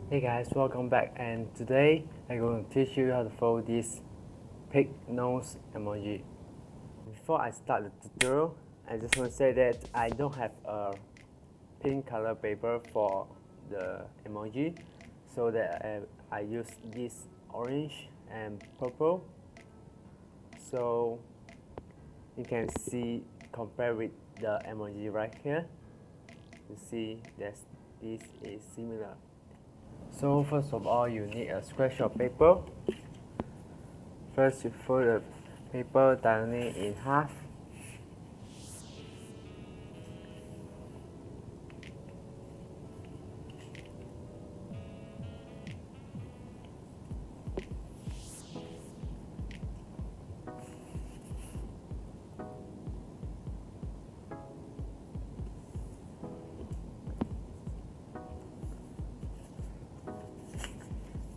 Hey guys, welcome back, and today I'm going to teach you how to fold this pig nose emoji. Before I start the tutorial, I just want to say that I don't have a pink color paper for the emoji, so that I use this orange and purple. So you can see, compare with the emoji right here, you see that this is similar. So first of all, you need a scratch of paper. First, you fold the paper diagonally in half.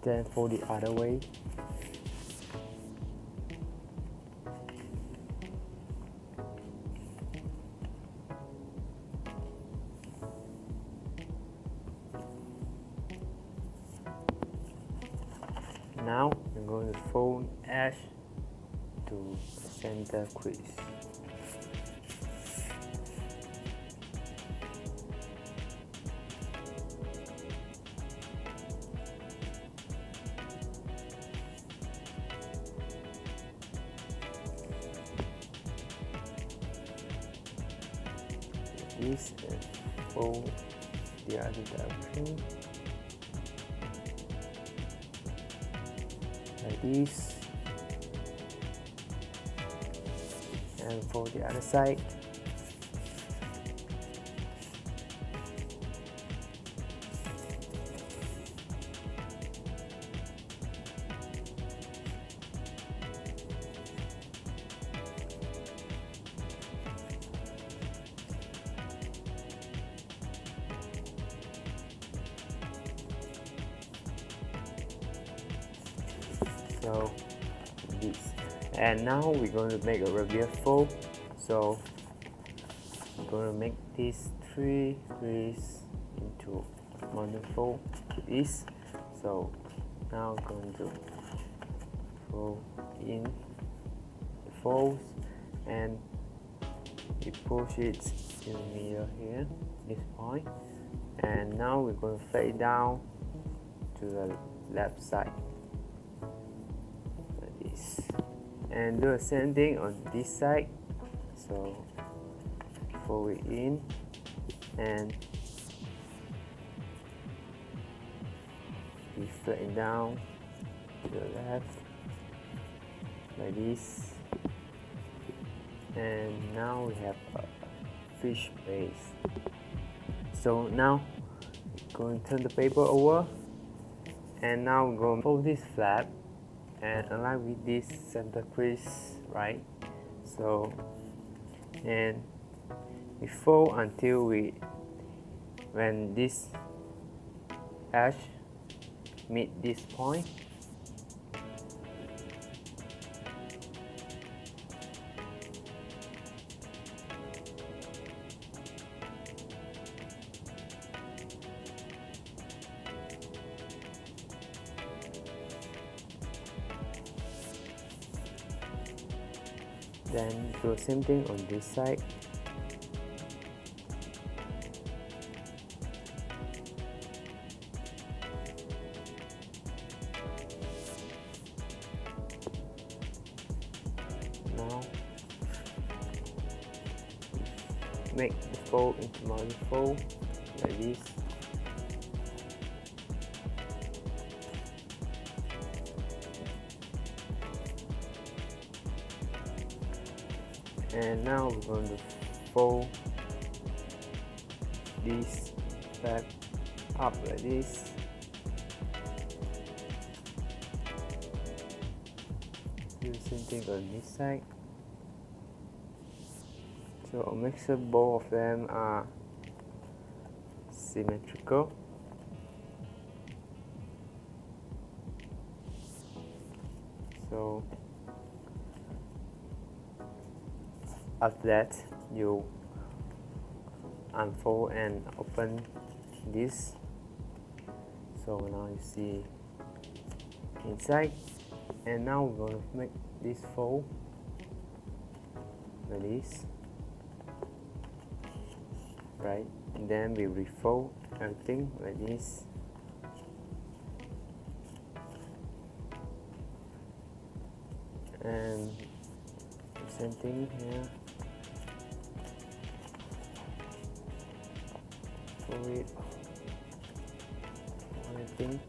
Then fold the other way. Now I'm going to fold edge to the center crease. This and fold the other direction like this, and fold the other side. So this, and now we're going to make a reverse fold. So we're going to make these three crease into one fold like this. So now I'm going to fold in the folds, and we push it in the middle here, this point, and now we're going to fade down to the left side. And do the same thing on this side. So fold it in and we flatten down to the left like this, and now we have a fish base. So now we're going to turn the paper over, and now we're going to fold this flat and align with this center crease, right? So, and we fold until when this edge meet this point. Then do the same thing on this side. Now make the fold into multi-fold like this. And now we're going to fold this back up like this. Do the same thing on this side. So make sure both of them are symmetrical. So after that, you unfold and open this. So now you see inside, and now we're going to make this fold like this, right? And then we refold everything like this. And the same thing here. Fold it, everything.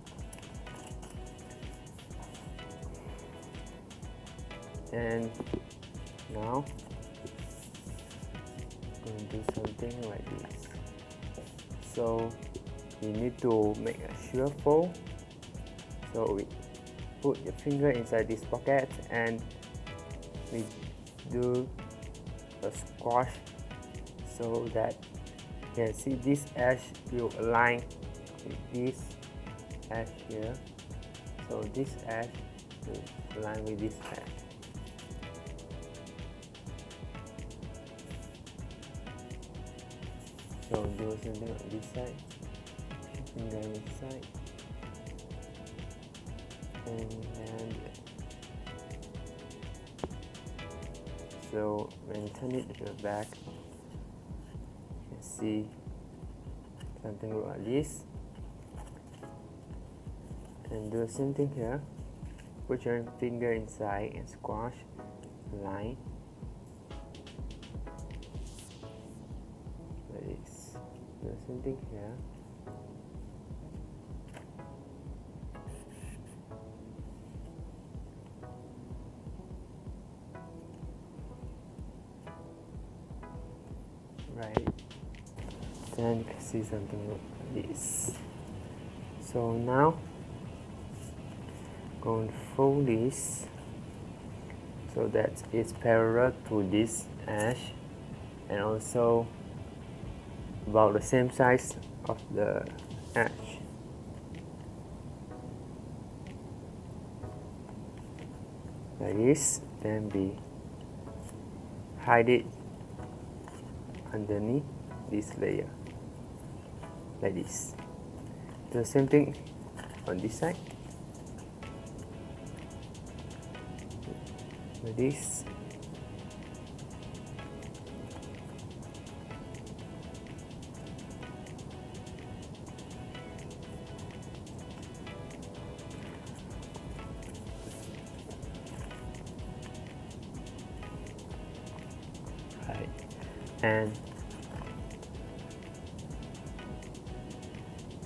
And now I'm going to do something like this. So we need to make a shear fold. So we put your finger inside this pocket and we do a squash so that you can see this edge will align with this edge here. So this edge will align with this edge. So do something on this side, finger on this side, and then so when you turn it to the back, you can see something like this. And do the same thing here. Put your finger inside and squash the line like this. Do the same thing here. Right, then you can see something like this. So now going to fold this so that it's parallel to this edge and also about the same size of the edge. Like this, then we hide it underneath this layer like this. Do the same thing on this side like this. Right. And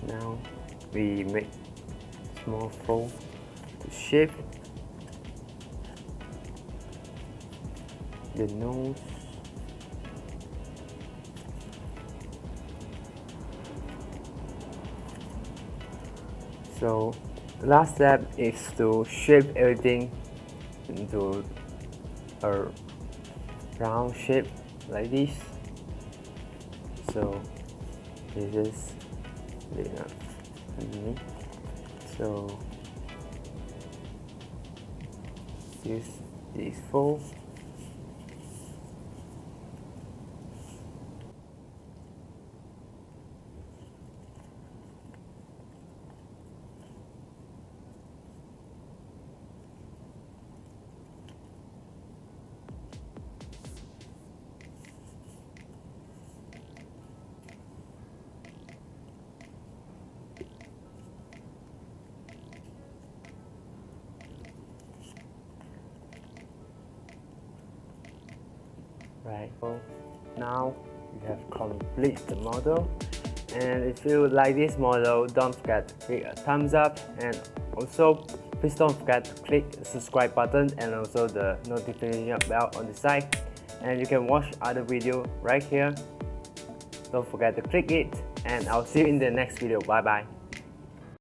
now we make small fold to shape the nose. So last step is to shape everything into a round shape like this. So this is big enough. So use these fold. Right, so now you have complete the model, and if you like this model, don't forget to click a thumbs up, and also please don't forget to click the subscribe button and also the notification bell on the side, and you can watch other video right here. Don't forget to click it, and I'll see you in the next video. Bye bye.